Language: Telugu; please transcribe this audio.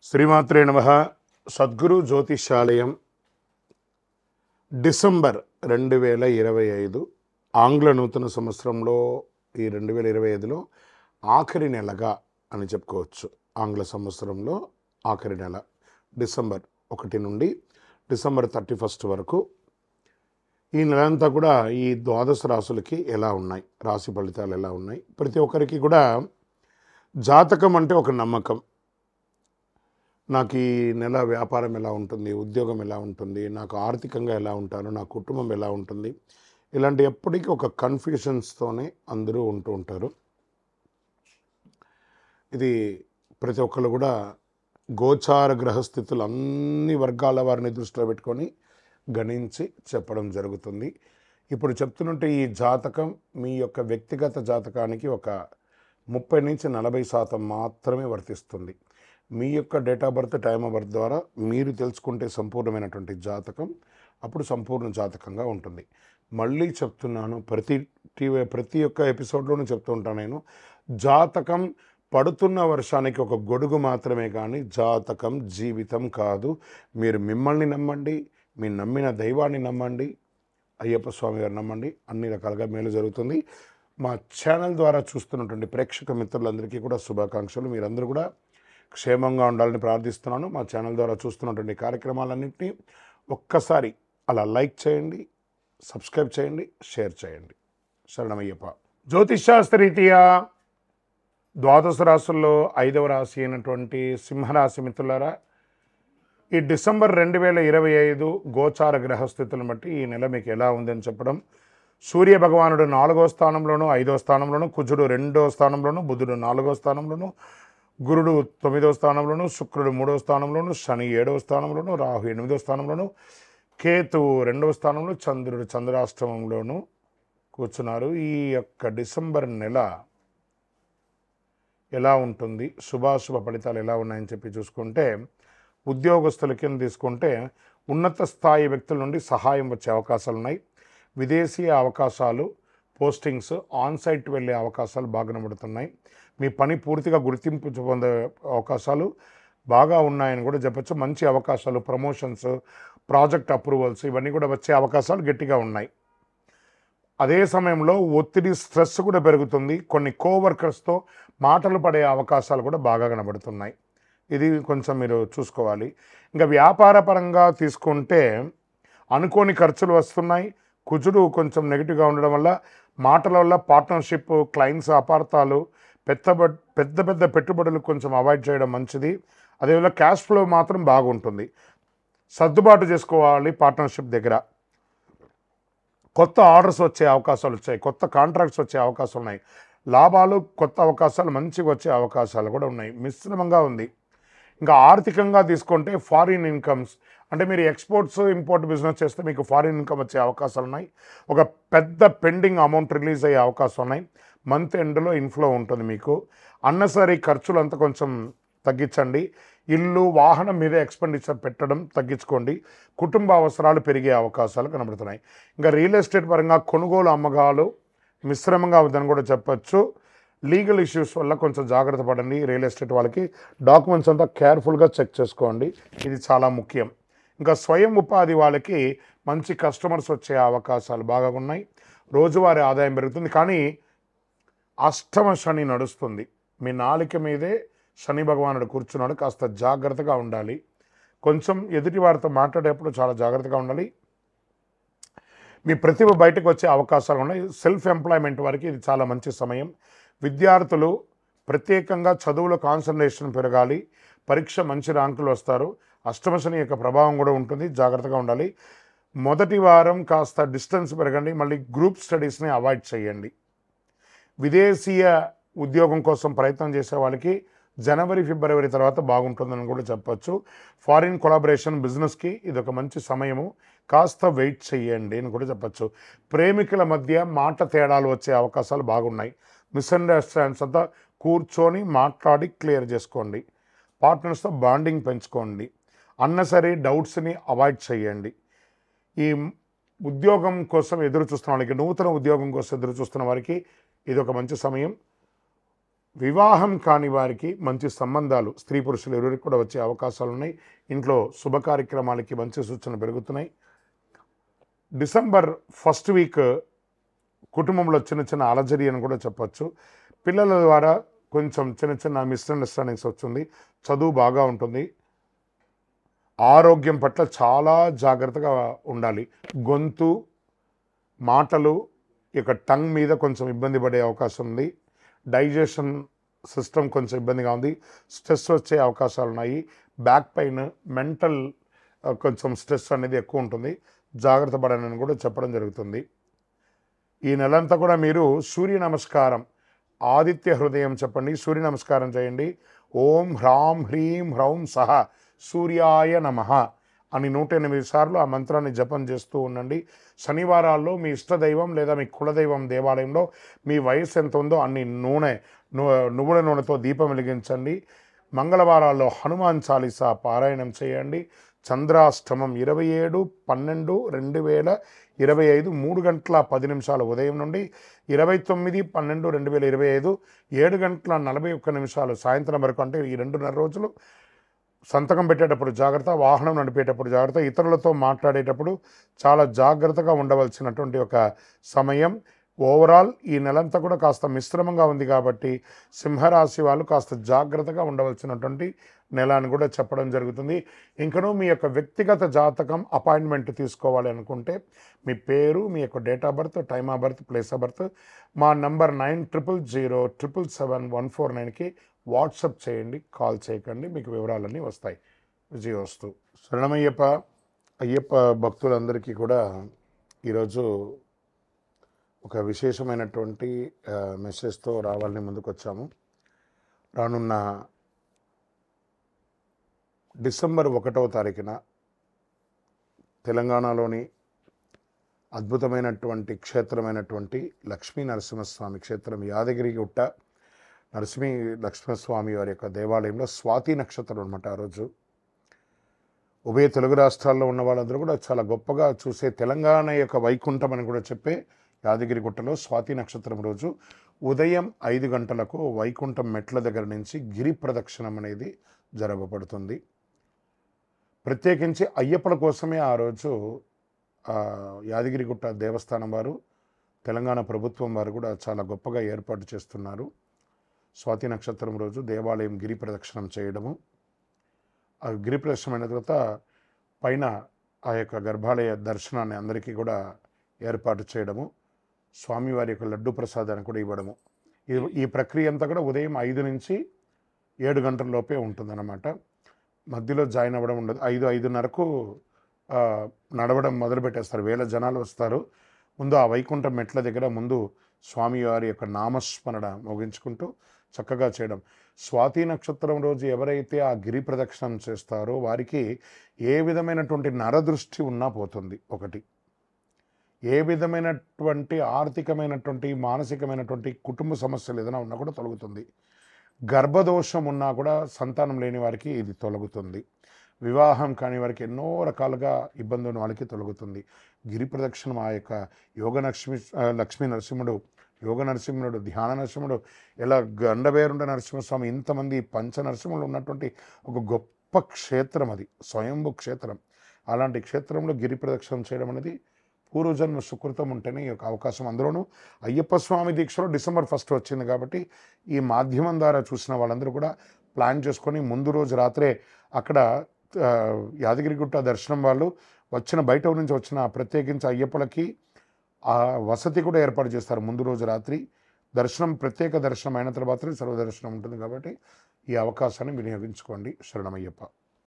శ్రీమాత్రే నమః. సద్గురు జ్యోతిషాలయం డిసెంబర్ 2025 ఆంగ్ల నూతన సంవత్సరంలో ఈ 2025లో ఆఖరి నెలగా అని చెప్పుకోవచ్చు. ఆంగ్ల సంవత్సరంలో ఆఖరి నెల డిసెంబర్ 1 నుండి డిసెంబర్ 31 వరకు ఈ నెలంతా కూడా ఈ ద్వాదశ రాశులకి ఎలా ఉన్నాయి, రాశి ఫలితాలు ఎలా ఉన్నాయి, ప్రతి ఒక్కరికి కూడా జాతకం అంటే ఒక నమ్మకం. నాకు ఈ నెల వ్యాపారం ఎలా ఉంటుంది, ఉద్యోగం ఎలా ఉంటుంది, నాకు ఆర్థికంగా ఎలా ఉంటాను, నా కుటుంబం ఎలా ఉంటుంది, ఇలాంటి ఎప్పటికీ ఒక కన్ఫ్యూషన్స్తోనే అందరూ ఉంటూ ఉంటారు. ఇది ప్రతి ఒక్కరు కూడా గోచార గ్రహస్థితులు అన్ని వర్గాల వారిని దృష్టిలో పెట్టుకొని గణించి చెప్పడం జరుగుతుంది. ఇప్పుడు చెప్తున్నట్టు ఈ జాతకం మీ యొక్క వ్యక్తిగత జాతకానికి ఒక 30 నుంచి 40% మాత్రమే వర్తిస్తుంది. మీ యొక్క date of birth, time of birth ద్వారా మీరు తెలుసుకుంటే సంపూర్ణమైనటువంటి జాతకం అప్పుడు సంపూర్ణ జాతకంగా ఉంటుంది. మళ్ళీ చెప్తున్నాను, ప్రతి ఒక్క ఎపిసోడ్లోనూ చెప్తూ ఉంటాను నేను, జాతకం పడుతున్న వర్షానికి ఒక గొడుగు మాత్రమే కానీ జాతకం జీవితం కాదు. మీరు మిమ్మల్ని నమ్మండి, మీ నమ్మిన దైవాన్ని నమ్మండి, అయ్యప్ప స్వామి గారు నమ్మండి, అన్ని రకాలుగా మేలు జరుగుతుంది. మా ఛానల్ ద్వారా చూస్తున్నటువంటి ప్రేక్షక మిత్రులందరికీ కూడా శుభాకాంక్షలు. మీరందరూ కూడా క్షేమంగా ఉండాలని ప్రార్థిస్తున్నాను. మా ఛానల్ ద్వారా చూస్తున్నటువంటి కార్యక్రమాలన్నింటినీ ఒక్కసారి అలా లైక్ చేయండి, సబ్స్క్రైబ్ చేయండి, షేర్ చేయండి. శరణమయ్యప్ప. జ్యోతిషాస్త్రరీత్యా ద్వాదశ రాశుల్లో 5వ రాశి అయినటువంటి సింహరాశి మిత్రులారా, ఈ డిసెంబర్ 2025 గోచార గ్రహస్థితులను బట్టి ఈ నెల మీకు ఎలా ఉందని చెప్పడం. సూర్య భగవానుడు 4వ స్థానంలోను, 5వ స్థానంలోను, కుజుడు 2వ స్థానంలోను, బుధుడు 4వ స్థానంలోను, గురుడు 9వ స్థానంలోను, శుక్రుడు 3వ స్థానంలోను, శని 7వ స్థానంలోను, రాహు 8వ స్థానంలోను, కేతువు 2వ స్థానంలో, చంద్రుడు చంద్రాష్టమంలోను కూర్చున్నారు. ఈ యొక్క డిసెంబర్ నెల ఎలా ఉంటుంది, శుభాశుభ ఫలితాలు ఎలా ఉన్నాయని చెప్పి చూసుకుంటే, ఉద్యోగస్తుల కింద తీసుకుంటే ఉన్నత స్థాయి వ్యక్తుల నుండి సహాయం వచ్చే అవకాశాలు ఉన్నాయి. విదేశీయ అవకాశాలు, పోస్టింగ్స్, ఆన్సైట్ వెళ్ళే అవకాశాలు బాగా కనబడుతున్నాయి. మీ పని పూర్తిగా గుర్తింపు పొందే అవకాశాలు బాగా ఉన్నాయని కూడా చెప్పచ్చు. మంచి అవకాశాలు, ప్రమోషన్స్, ప్రాజెక్ట్ అప్రూవల్స్ ఇవన్నీ కూడా వచ్చే అవకాశాలు గట్టిగా ఉన్నాయి. అదే సమయంలో ఒత్తిడి, స్ట్రెస్ కూడా పెరుగుతుంది. కొన్ని కోవర్కర్స్తో మాటలు పడే అవకాశాలు కూడా బాగా కనబడుతున్నాయి. ఇది కొంచెం మీరు చూసుకోవాలి. ఇంకా వ్యాపార పరంగా తీసుకుంటే అనుకోని ఖర్చులు వస్తున్నాయి. కుజుడు కొంచెం నెగిటివ్గా ఉండడం వల్ల మాటల వల్ల పార్ట్నర్షిప్, క్లయింట్స్ అపార్థాలు, పెద్ద పెద్ద పెట్టుబడులు కొంచెం అవాయిడ్ చేయడం మంచిది. అదేవిధంగా క్యాష్ ఫ్లో మాత్రం బాగుంటుంది. సర్దుబాటు చేసుకోవాలి పార్ట్నర్షిప్ దగ్గర. కొత్త ఆర్డర్స్ వచ్చే అవకాశాలు వచ్చాయి, కొత్త కాంట్రాక్ట్స్ వచ్చే అవకాశాలు ఉన్నాయి. లాభాలు, కొత్త అవకాశాలు మంచిగా వచ్చే అవకాశాలు కూడా ఉన్నాయి. మిశ్రమంగా ఉంది. ఇంకా ఆర్థికంగా తీసుకుంటే ఫారిన్ ఇన్కమ్స్, అంటే మీరు ఎక్స్పోర్ట్స్, ఇంపోర్ట్ బిజినెస్ చేస్తే మీకు ఫారిన్ ఇన్కమ్ వచ్చే అవకాశాలు ఉన్నాయి. ఒక పెద్ద పెండింగ్ అమౌంట్ రిలీజ్ అయ్యే అవకాశం ఉన్నాయి. మంత్ ఎండ్లో ఇన్ఫ్లో ఉంటుంది. మీకు అన్నెసరీ ఖర్చులు అంతా కొంచెం తగ్గించండి. ఇల్లు, వాహనం మీద ఎక్స్పెండిచర్ పెట్టడం తగ్గించుకోండి. కుటుంబ అవసరాలు పెరిగే అవకాశాలు కనబడుతున్నాయి. ఇంకా రియల్ ఎస్టేట్ పరంగా కొనుగోలు, అమ్మకాలు మిశ్రమంగా ఉందని కూడా చెప్పచ్చు. లీగల్ ఇష్యూస్ వల్ల కొంచెం జాగ్రత్త పడండి. రియల్ ఎస్టేట్ వాళ్ళకి డాక్యుమెంట్స్ అంతా కేర్ఫుల్గా చెక్ చేసుకోండి, ఇది చాలా ముఖ్యం. ఇంకా స్వయం ఉపాధి వాళ్ళకి మంచి కస్టమర్స్ వచ్చే అవకాశాలు బాగా ఉన్నాయి. రోజువారీ ఆదాయం పెరుగుతుంది. కానీ అష్టమ శని నడుస్తుంది. మీ నాలిక మీదే శని భగవానుడు కూర్చున్నాడు. కాస్త జాగ్రత్తగా ఉండాలి. కొంచెం ఎదుటి వారితో మాట్లాడేటప్పుడు చాలా జాగ్రత్తగా ఉండాలి. మీ ప్రతిభ బయటకు వచ్చే అవకాశాలు ఉన్నాయి. సెల్ఫ్ ఎంప్లాయ్మెంట్ వారికి ఇది చాలా మంచి సమయం. విద్యార్థులు ప్రత్యేకంగా చదువులో కాన్సన్ట్రేషన్ పెరగాలి. పరీక్ష మంచి ర్యాంకులు వస్తారు. అష్టమ శని యొక్క ప్రభావం కూడా ఉంటుంది, జాగ్రత్తగా ఉండాలి. మొదటి వారం కాస్త డిస్టెన్స్ పెరగండి. మళ్ళీ గ్రూప్ స్టడీస్ని అవాయిడ్ చేయండి. విదేశీయ ఉద్యోగం కోసం ప్రయత్నం చేసే వాళ్ళకి జనవరి, ఫిబ్రవరి తర్వాత బాగుంటుందని కూడా చెప్పచ్చు. ఫారిన్ కొలాబరేషన్, బిజినెస్కి ఇది ఒక మంచి సమయము. కాస్త వెయిట్ చేయండి అని కూడా చెప్పచ్చు. ప్రేమికుల మధ్య మాట తేడాలు వచ్చే అవకాశాలు బాగున్నాయి. మిస్అండర్స్టాండ్స్ అంతా కూర్చొని మాట్లాడి క్లియర్ చేసుకోండి. పార్ట్నర్స్తో బాండింగ్ పెంచుకోండి. అన్నెసరీ డౌట్స్ని అవాయిడ్ చేయండి. ఈ ఉద్యోగం కోసం ఎదురు చూస్తున్న వాళ్ళకి, నూతన ఉద్యోగం కోసం ఎదురు చూస్తున్న వారికి ఇది ఒక మంచి సమయం. వివాహం కాని వారికి మంచి సంబంధాలు స్త్రీ పురుషులు ఎవరికి కూడా వచ్చే అవకాశాలు ఉన్నాయి. ఇంట్లో శుభ కార్యక్రమాలకి మంచి సూచనలు పెరుగుతున్నాయి. డిసెంబర్ ఫస్ట్ వీక్ కుటుంబంలో చిన్న చిన్న అలజడి అని కూడా చెప్పచ్చు. పిల్లల ద్వారా కొంచెం చిన్న చిన్న మిస్అండర్స్టాండింగ్స్ వస్తుంది. చదువు బాగా ఉంటుంది. ఆరోగ్యం పట్ల చాలా జాగ్రత్తగా ఉండాలి. గొంతు, మాటలు, ఇక టంగ్ మీద కొంచెం ఇబ్బంది పడే అవకాశం ఉంది. డైజెషన్ సిస్టమ్ కొంచెం ఇబ్బందిగా ఉంది. స్ట్రెస్ వచ్చే అవకాశాలు ఉన్నాయి. బ్యాక్ పెయిన్, మెంటల్ కొంచెం స్ట్రెస్ అనేది ఎక్కువ ఉంటుంది. జాగ్రత్త పడనని కూడా చెప్పడం జరుగుతుంది. ఈ నెలంతా కూడా మీరు సూర్య నమస్కారం, ఆదిత్య హృదయం చెప్పండి, సూర్య నమస్కారం చేయండి. ఓం హ్రాం హ్రీం హ్రౌం సహ సూర్యాయ నమః అని 108 సార్లు ఆ మంత్రాన్ని జపం చేస్తూ ఉండండి. శనివారాల్లో మీ ఇష్టదైవం లేదా మీ కులదైవం దేవాలయంలో మీ వయసు ఎంత ఉందో అన్ని నువ్వుల నూనెతో దీపం వెలిగించండి. మంగళవారాల్లో హనుమాన్ చాలీసా పారాయణం చేయండి. చంద్రాష్టమం 27/12/2025 3:10 ఉదయం నుండి 29/12/2025 7:41 సాయంత్రం వరకు, అంటే ఈ 2.5 రోజులు సంతకం పెట్టేటప్పుడు జాగ్రత్త, వాహనం నడిపేటప్పుడు జాగ్రత్త, ఇతరులతో మాట్లాడేటప్పుడు చాలా జాగ్రత్తగా ఉండవలసినటువంటి ఒక సమయం. ఓవరాల్ ఈ నెలంతా కూడా కాస్త మిశ్రమంగా ఉంది కాబట్టి సింహరాశి వాళ్ళు కాస్త జాగ్రత్తగా ఉండవలసినటువంటి నెల అని కూడా చెప్పడం జరుగుతుంది. ఇంకనూ మీ యొక్క వ్యక్తిగత జాతకం అపాయింట్మెంట్ తీసుకోవాలి అనుకుంటే మీ పేరు, మీ యొక్క date of birth, time of birth, place of birth మా నంబర్ 9000077749కి వాట్సప్ చేయండి. కాల్ చేయకండి, మీకు వివరాలన్నీ వస్తాయి. విజయోస్తు. శరణమయ్యప్ప. అయ్యప్ప భక్తులందరికీ కూడా ఈరోజు ఒక విశేషమైనటువంటి మెసేజ్తో రావాలని ముందుకు వచ్చాము. రానున్న డిసెంబర్ 1వ తారీఖున తెలంగాణలోని అద్భుతమైనటువంటి క్షేత్రమైనటువంటి లక్ష్మీ నరసింహస్వామి క్షేత్రం యాదగిరిగుట్ట లక్ష్మీస్వామి వారి యొక్క దేవాలయంలో స్వాతి నక్షత్రం అనమాట. ఆ రోజు ఉభయ తెలుగు రాష్ట్రాల్లో ఉన్న వాళ్ళందరూ కూడా చాలా గొప్పగా చూసే తెలంగాణ యొక్క వైకుంఠం అని కూడా చెప్పే యాదగిరిగుట్టలో స్వాతి నక్షత్రం రోజు ఉదయం 5 గంటలకు వైకుంఠం మెట్ల దగ్గర నుంచి గిరి ప్రదక్షిణం అనేది జరగబడుతుంది. ప్రత్యేకించి అయ్యప్పల కోసమే ఆ రోజు యాదగిరిగుట్ట దేవస్థానం వారు, తెలంగాణ ప్రభుత్వం వారు కూడా చాలా గొప్పగా ఏర్పాటు చేస్తున్నారు. స్వాతి నక్షత్రం రోజు దేవాలయం గిరి ప్రదక్షిణం చేయడము, ఆ గిరి ప్రదక్షిణం అయిన తర్వాత పైన ఆ యొక్క గర్భాలయ దర్శనాన్ని అందరికీ కూడా ఏర్పాటు చేయడము, స్వామివారి యొక్క లడ్డు ప్రసాదాన్ని కూడా ఇవ్వడము. ఈ ప్రక్రియ అంతా కూడా ఉదయం 5 నుంచి 7 గంటల లోపే ఉంటుందన్నమాట. మధ్యలో జాయిన్ అవ్వడం ఉండదు. 5-5:30కు నడవడం మొదలుపెట్టేస్తారు. వేల జనాలు వస్తారు. ముందు ఆ వైకుంఠం మెట్ల దగ్గర ముందు స్వామివారి యొక్క నామస్మరణ మోగించుకుంటూ చక్కగా చేయడం. స్వాతి నక్షత్రం రోజు ఎవరైతే ఆ గిరి ప్రదక్షిణం చేస్తారో వారికి ఏ విధమైనటువంటి నరదృష్టి ఉన్నా పోతుంది. ఒకటి, ఏ విధమైనటువంటి ఆర్థికమైనటువంటి మానసికమైనటువంటి కుటుంబ సమస్యలు ఏదైనా ఉన్నా కూడా తొలగుతుంది. గర్భదోషం ఉన్నా కూడా సంతానం లేని వారికి ఇది తొలగుతుంది. వివాహం కాని వారికి ఎన్నో రకాలుగా ఇబ్బంది ఉన్న వాళ్ళకి తొలగుతుంది. గిరి ప్రదక్షిణం ఆ యొక్క లక్ష్మీ నరసింహుడు, యోగ నరసింహుడు, ధ్యాన నరసింహుడు, ఇలా గండబేరుండ నరసింహస్వామి, ఇంతమంది పంచ నరసింహులు ఉన్నటువంటి ఒక గొప్ప క్షేత్రం అది, స్వయంభూ క్షేత్రం. అలాంటి క్షేత్రంలో గిరి ప్రదక్షిణం చేయడం అనేది పూర్వజన్మ సుకృతం ఉంటేనే ఈ యొక్క అవకాశం. అందులోనూ అయ్యప్ప స్వామి దీక్షలో డిసెంబర్ 1 వచ్చింది కాబట్టి ఈ మాధ్యమం ద్వారా చూసిన వాళ్ళందరూ కూడా ప్లాన్ చేసుకొని ముందు రోజు రాత్రే అక్కడ యాదగిరిగుట్ట దర్శనం వాళ్ళు బయట నుంచి వచ్చిన ప్రత్యేకించి అయ్యప్పలకి ఆ వసతి కూడా ఏర్పాటు చేస్తారు. ముందు రోజు రాత్రి దర్శనం, ప్రత్యేక దర్శనం అయిన తర్వాతనే సర్వదర్శనం ఉంటుంది కాబట్టి ఈ అవకాశాన్ని వినియోగించుకోండి. శరణమయ్యప్ప.